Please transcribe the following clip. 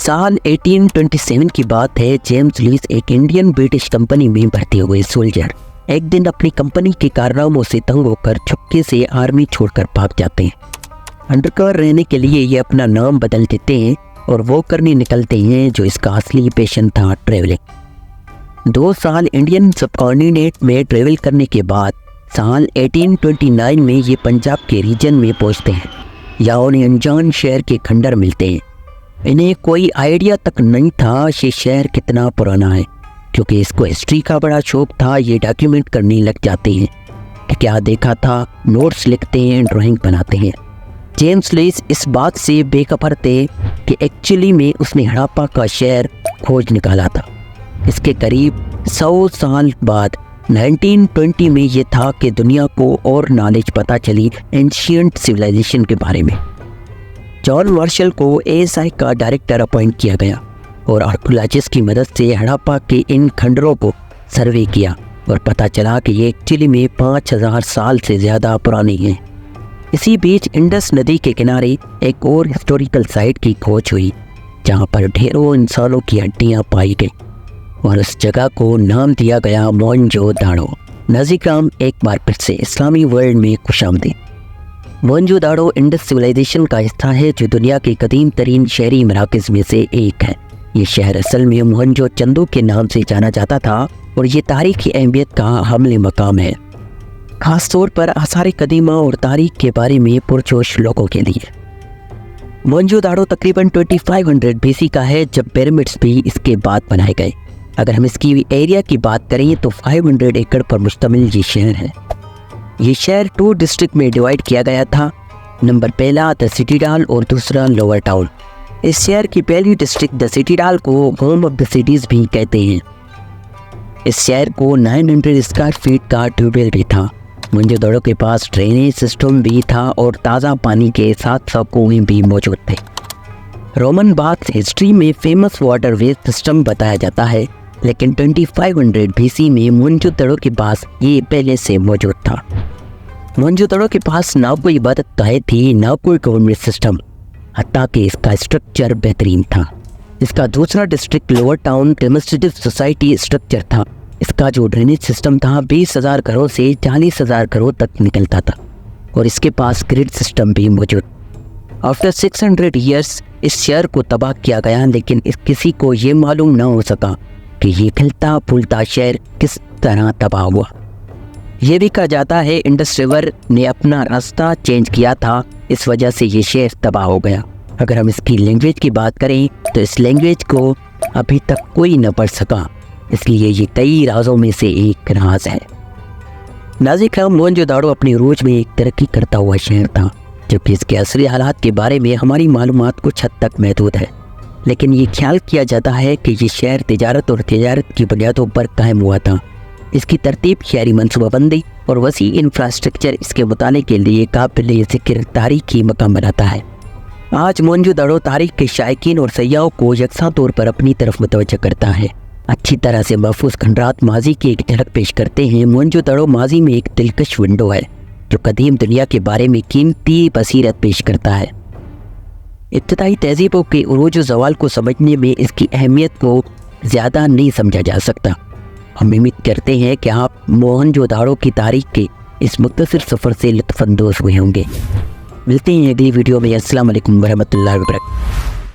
साल 1827 की बात है। जेम्स लुइस एक इंडियन ब्रिटिश कंपनी में भर्ती हुए सोल्जर एक दिन अपनी कंपनी के कारनामों से तंग होकर चुपके से आर्मी छोड़कर भाग जाते हैं। अंडरकवर रहने के लिए ये अपना नाम बदल देते हैं और वो करने निकलते हैं जो इसका असली पैशन था, ट्रेवलिंग। 2 साल इंडियन सबकॉन्टिनेंट में ट्रेवल करने के बाद साल 1829 में ये पंजाब के रीजन में पहुंचते हैं। यहाँ उन्हें अनजान शहर के खंडर मिलते हैं। इन्हें कोई आइडिया तक नहीं था ये शहर कितना पुराना है, क्योंकि इसको हिस्ट्री का बड़ा शौक था। ये डॉक्यूमेंट करने लग जाते हैं कि क्या देखा था, नोट्स लिखते हैं, ड्राइंग बनाते हैं। जेम्स लुइस इस बात से बेखबर थे कि एक्चुअली में उसने हड़प्पा का शहर खोज निकाला था। इसके करीब 100 साल बाद 1920 में ये था कि दुनिया को और नॉलेज पता चली एंशिएंट सिविलाइजेशन के बारे में। जॉन मार्शल को एएसआई का डायरेक्टर अपॉइंट किया गया और आर्कियोलॉजिस्ट की मदद से हड़प्पा के इन खंडरों को सर्वे किया और पता चला कि ये एक्चुअली में 5000 साल से ज़्यादा पुरानी हैं। इसी बीच इंडस नदी के किनारे एक और हिस्टोरिकल साइट की खोज हुई जहाँ पर ढेरों इंसानों की हड्डियाँ पाई गई और उस जगह को नाम दिया गया मोहनजोदाड़ो। नाज़िम एक बार फिर से इस्लामी वर्ल्ड में खुशामदीद। मोहनजोदाड़ो इंडस सिविलाइजेशन का हिस्सा है जो दुनिया के कदीम तरीन शहरी मराकज़ में से एक है। ये शहर असल में मोहनजो चंदो के नाम से जाना जाता था और ये तारीखी अहमियत का हमले मकाम है, ख़ास तौर पर आसार कदीमा और तारीख के बारे में पुरजोश लोगों के लिए। मोहनजोदाड़ो तकरीबन 2500 BC का है जब पिरामिड्स भी इसके बाद बनाए गए। अगर हम इसकी एरिया की बात करें तो 500 एकड़ पर मुश्तमिल ये शहर है। ये शहर 2 डिस्ट्रिक्ट में डिवाइड किया गया था। नंबर पहला द सिटीडाल और दूसरा लोअर टाउन। इस शहर की पहली डिस्ट्रिक्ट द सिटीडाल को होम ऑफ द सिटीज़ भी कहते हैं। इस शहर को 900 स्क्वायर फीट का ट्यूबवेल भी था। मोहनजोदाड़ो के पास ड्रेनेज सिस्टम भी था और ताज़ा पानी के साथ कुएं भी मौजूद थे। रोमन बाथ हिस्ट्री में फेमस वाटर वेज सिस्टम बताया जाता है, लेकिन 2500 BC में मोहनजोदाड़ो के पास ये पहले से मौजूद था। मोहनजोदाड़ो के पास ना कोई इबादत गाह थी, ना कोई गवर्नमेंट सिस्टम, हत्ता कि इसका स्ट्रक्चर बेहतरीन था। इसका दूसरा district lower town demonstrative society structure था। इसका जो ड्रेनेज सिस्टम था 20,000 घरों से 40,000 घरों तक निकलता था और इसके पास ग्रिड सिस्टम भी मौजूद। आफ्टर 600 ईयर्स इस शहर को तबाह किया गया, लेकिन किसी को ये मालूम ना हो सका कि ये खिलता फूलता शहर किस तरह तबाह हुआ। ये भी कहा जाता है इंडस रिवर ने अपना रास्ता चेंज किया था, इस वजह से ये शहर तबाह हो गया। अगर हम इसकी लैंग्वेज की बात करें तो इस लैंग्वेज को अभी तक कोई न पढ़ सका, इसलिए ये कई राजों में से एक राज है। नाज़िम मोहनजोदाड़ो अपनी रोज में एक तरक्की करता हुआ शहर था, जबकि इसके असली हालात के बारे में हमारी मालूमात कुछ हद तक महदूद है। लेकिन ये ख्याल किया जाता है कि ये शहर तिजारत और तिजारत की बुनियादों पर कायम हुआ था। इसकी तरतीब, शहरी मनसूबाबंदी और वसी इंफ्रास्ट्रक्चर इसके मुताले के लिए काबिल ज़िक्र तारीखी मकाम बनाता है। आज मोहनजोदाड़ो तारीख के शायकीन और सयाहों को यकसा तौर पर अपनी तरफ मुतवज्जह करता है। अच्छी तरह से महफूज खंडरात माजी की एक झलक पेश करते हैं। मोहनजोदाड़ो माजी में एक दिलकश विंडो है जो कदीम दुनिया के बारे में कीमती बसीरत पेश करता है। इब्तदाई तहजीबों के उरूज व ज़वाल को समझने में इसकी अहमियत को ज़्यादा नहीं समझा जा सकता। हम उम्मीद करते हैं कि आप मोहनजोदाड़ो की तारीख के इस मुख्तसर सफ़र से लुत्फ़अंदोज़ हुए होंगे। मिलते हैं अगली वीडियो में। अस्सलाम वालेकुम वरहमतुल्लाहि वबरकातुहू।